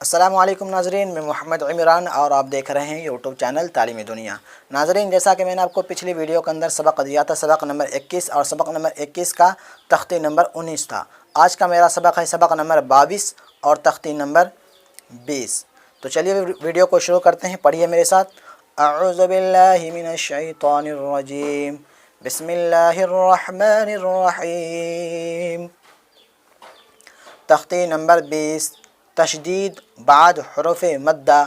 السلام علیکم ناظرین، میں محمد عمران اور آپ دیکھ رہے ہیں یوٹیوب چینل تعلیمی دنیا۔ ناظرین، جیسا کہ میں نے آپ کو پچھلی ویڈیو کے اندر سبق دیا تھا، سبق نمبر 21 اور سبق نمبر 21 کا تختی نمبر 19 تھا۔ آج کا میرا سبق ہے سبق نمبر 22 اور تختی نمبر 20۔ تو چلیے ویڈیو کو شروع کرتے ہیں، پڑھیے میرے ساتھ۔ اعوذ باللہ من الشیطان الرجیم، بسم اللہ الرحمن الرحیم۔ تختی نمبر 20، تشدید بعد حروف مدہ۔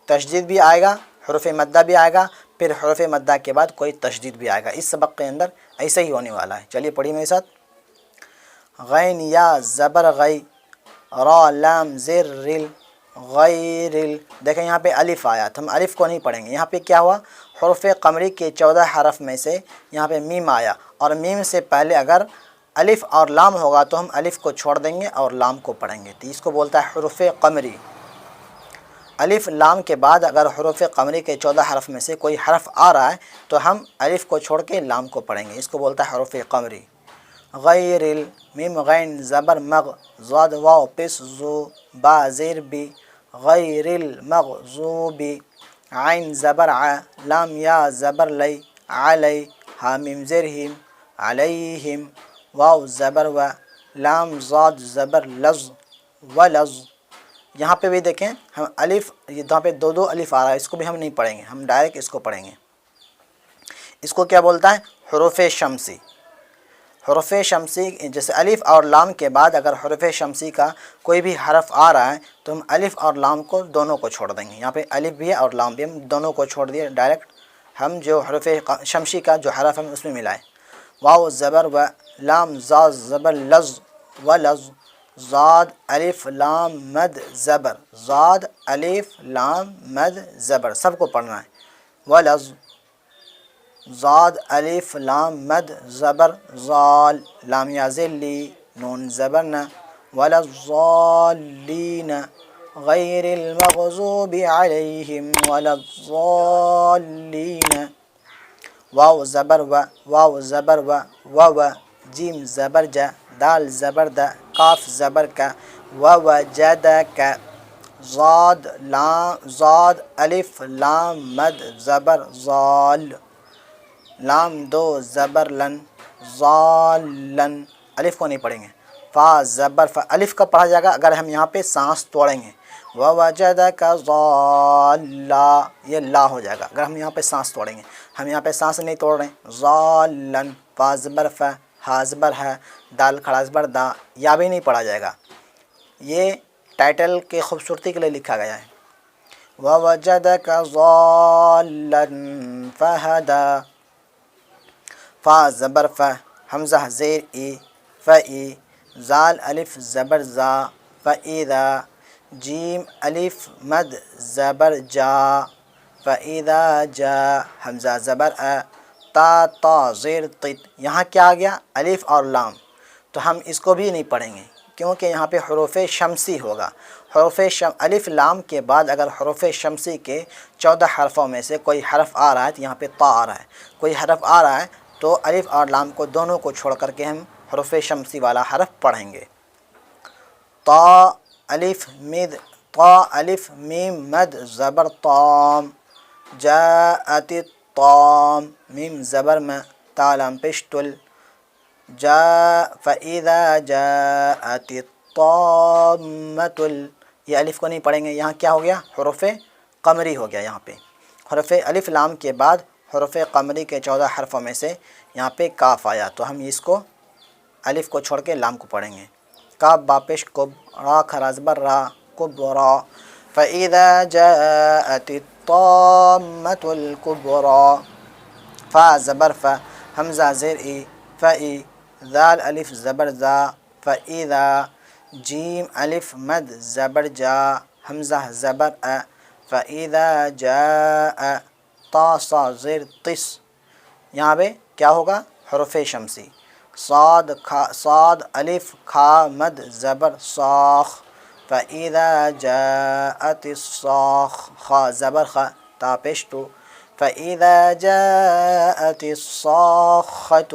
تشدید بھی آئے گا، حروف مدہ بھی آئے گا، پھر حروف مدہ کے بعد کوئی تشدید بھی آئے گا۔ اس سبق کے اندر ایسے ہی ہونے والا ہے۔ چلیے پڑھیے میرے ساتھ۔ غین یا زبر غی، را لام زیر رل، غیرل۔ دیکھیں یہاں پہ الف آیا تو ہم الف کو نہیں پڑھیں گے۔ یہاں پہ کیا ہوا، حروف قمری کے 14 حرف میں سے یہاں پہ میم آیا، اور میم سے پہلے اگر الف اور لام ہوگا تو ہم الف کو چھوڑ دیں گے اور لام کو پڑھیں گے، تو اس کو بولتا ہے حروف قمری۔ الف لام کے بعد اگر حروف قمری کے 14 حرف میں سے کوئی حرف آ رہا ہے تو ہم الف کو چھوڑ کے لام کو پڑھیں گے، اس کو بولتا ہے حروف قمری۔ غیرل، میم غین زبر مغ، ضاد واو پس زو، با زیر بی، غیر المغضوب، عین زبر ع، لام یا زبر لی، علی، ہا میم زیر ہم، علیہم، واو زبر و، لام ضاد زبر لز، ولز۔ یہاں پہ بھی دیکھیں ہم الف، یہاں پہ دو الف آ رہا ہے، اس کو بھی ہم نہیں پڑھیں گے، ہم ڈائریکٹ اس کو پڑھیں گے۔ اس کو کیا بولتا ہے، حروف شمسی۔ حروف شمسی، جیسے الف اور لام کے بعد اگر حروف شمسی کا کوئی بھی حرف آ رہا ہے تو ہم الف اور لام کو دونوں کو چھوڑ دیں گے۔ یہاں پہ الف بھی ہے اور لام بھی، ہم دونوں کو چھوڑ دیے، ڈائریکٹ ہم جو حروف شمسی کا جو حرف ہم اس میں ملائیں۔ واو زبر و، لام زا زبر لز، ولز، ضاد الف لام مد زبر، ضاد الف لام مد زبر، سب کو پڑھنا ہے۔ ولز، ضاد الف لام مد زبر، ضال، لام یا لی، نون زبر نہ، وللضالین، غیر المغضوب علیہم ولا الضالین۔ واو زبر و، واو زبر و، جیم زبر جا، دال زبر دا، کاف زبر کا، ووجدک، ضاد الف لام مد زبر ضال، لام دو زبر لن، ضالن، الف کو نہیں پڑھیں گے۔ فا زبر فا، الف کا پڑھا جائے گا اگر ہم یہاں پہ سانس توڑیں گے، ووجدک ضالا، یہ لا ہو جائے گا اگر ہم یہاں پہ سانس توڑیں گے، ہم یہاں پہ سانس نہیں توڑ رہے ہیں۔ ضالن، فا زبر فا، ہا زبر ہے، دال کھڑا زبر دا، یا بھی نہیں پڑھا جائے گا، یہ ٹائٹل کے خوبصورتی کے لیے لکھا گیا ہے۔ ووجدک ضالا فہدا، فا زبر فا، حمزہ زیر ای، فئی، زال الف زبر زا، فاذا، جیم الف مد زبر جا، فاذا جا، حمزہ زبر ا، تا زیر طت۔ یہاں کیا آ گیا، الف اور لام، تو ہم اس کو بھی نہیں پڑھیں گے کیونکہ یہاں پہ حروف شمسی ہوگا۔ الف لام کے بعد اگر حروف شمسی کے 14 حرفوں میں سے کوئی حرف آ رہا ہے تو یہاں پہ تا آ رہا ہے، کوئی حرف آ رہا ہے تو الف اور لام کو دونوں کو چھوڑ کر کے ہم حروف شمسی والا حرف پڑھیں گے۔ تا الف مد، تا الف میم مد زبر طام، جاءت الطام، میم زبر میں، تا لام پیش تل، فَإِذَا جَاءَتِ الطَّامَّةُ، یہ الف کو نہیں پڑھیں گے۔ یہاں کیا ہو گیا، حروف قمری ہو گیا۔ یہاں پہ حروف الف لام کے بعد حروف قمری کے 14 حرفوں میں سے یہاں پہ کاف آیا تو ہم اس کو الف کو چھوڑ کے لام کو پڑھیں گے۔ کاف با پیش کب، را کھڑا زبر را، کبرا، فَإِذَا جَاءَتِ الطَّامَّةُ الْكُبْرَى، فا زبر فا، حمزہ زیر ای، فئی، ذال الف زبر زا، فاذا، جیم الف مد زبر جا، حمزہ زبر ا، فاذا جاء، تا صا زیر طس۔ یہاں پہ کیا ہوگا، حروف شمسی۔ صاد الف کھا مد زبر صاخ، فاذا جاءت الصاخ، خا زبر خا، تا پیش تو، فاذا جاءت الصاخۃ۔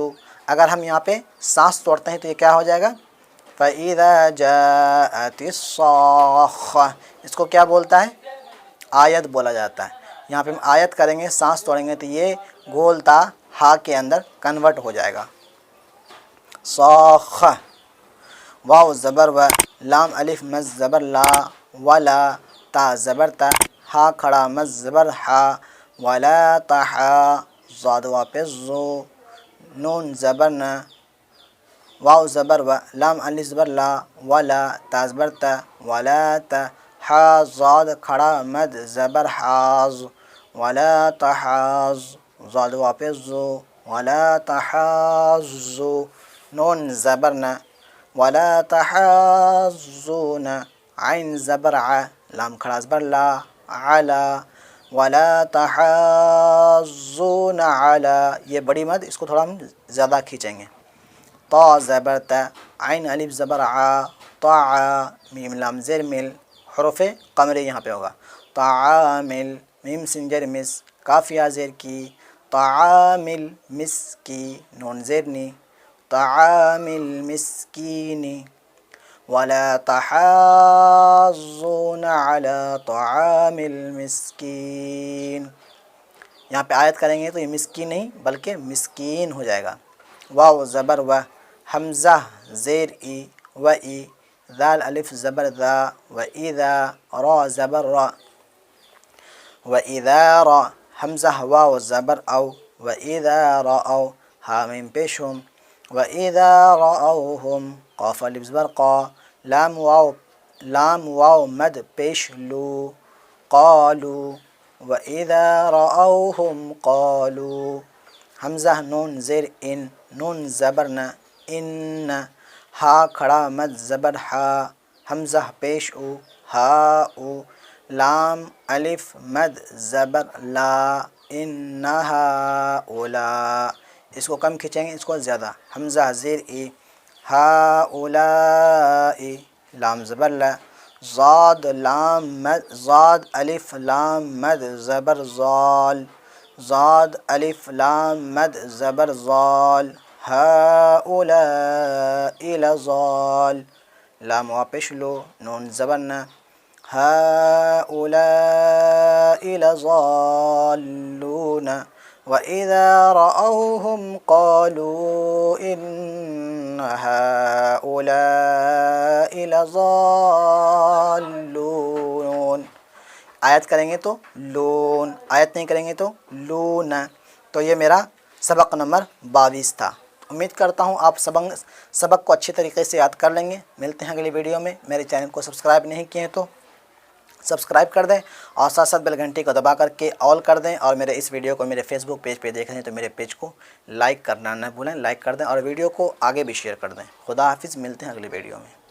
اگر ہم یہاں پہ سانس توڑتے ہیں تو یہ کیا ہو جائے گا، فَإِذَا جَاءَتِ الصَّاخَّةُ، اس کو کیا بولتا ہے؟ آیت بولا جاتا ہے۔ یہاں پہ ہم آیت کریں گے، سانس توڑیں گے تو یہ گول تا ہا کے اندر کنورٹ ہو جائے گا۔ صاخہ، واو زبر و، لام الف مز زبر لا، ولا، تا زبر تا، ہا کھڑا مز زبر ہا، ولا تحا، زاد واپس زو، نون زبر نہ، واو زبر و، لام الف زبر لا، ولا، تا زبر تا، ولا تا، ہا زاد کھڑا مد زبر حاز، ولا تحاز، زاد واپس زو، ولا تحازو، نون زبر نہ، ولا تحازون، عین زبر ع، لام کھڑا زبر لا، علا، ولا تحازون علی، یہ بڑی مد اس کو تھوڑا ہم زیادہ کھینچیں گے۔ طا زبر تا، عین الف زبر ع، طاع، میم لام زیر مل، حروف قمری یہاں پہ ہوگا۔ طعامل، میم سنجر مس، کاف یا زیر کی، طعامل مسکی، نون زیر نی، طعامل مسکینی، ولا تحاضون علی طعام المسکین، یہاں پہ آیت کریں گے تو یہ مسکین نہیں بلکہ مسکین ہو جائے گا۔ واو زبر و، حمزہ زیر ای، و ای، ذال الف زبر ذا، و اذا، را زبر را، و اذا را، حمزہ واو زبر او، و اذا راو، ہا میم پیش ہم، و اذا راوہم، قاف الف زبر قا، لام واو مد پیش لو، قالو، و اذا راوہم قالو، حمزہ نون زیر ان، نون زبر نہ، ان، ہا کھڑا مد زبر ہا، حمزہ پیش او، ہا او، لام الف مد زبر لا، ان ہؤلاء، اس کو کم کھینچیں گے، اس کو زیادہ، حمزہ زیر ای، ہؤلاء، لام زبر لا، زاد لام مد، زاد الف لام مد زبر زال، زاد الف لام مد زبر زال، ہؤلاء لضال، لام واپس لو، نون زبر نہ، هؤلاء لضالون، وإذا رأوهم قالوا إن هؤلاء لضالون، آیت کریں گے تو لون، آیت نہیں کریں گے تو لون۔ تو یہ میرا سبق نمبر 22 تھا۔ امید کرتا ہوں آپ سبق کو اچھے طریقے سے یاد کر لیں گے۔ ملتے ہیں اگلی ویڈیو میں۔ میرے چینل کو سبسکرائب نہیں کیے ہیں تو سبسکرائب کر دیں اور ساتھ ساتھ بیل گھنٹی کو دبا کر کے آل کر دیں، اور میرے اس ویڈیو کو میرے فیس بک پیج پہ دیکھ رہے ہیں تو میرے پیج کو لائک کرنا نہ بھولیں، لائک کر دیں اور ویڈیو کو آگے بھی شیئر کر دیں۔ خدا حافظ، ملتے ہیں اگلی ویڈیو میں۔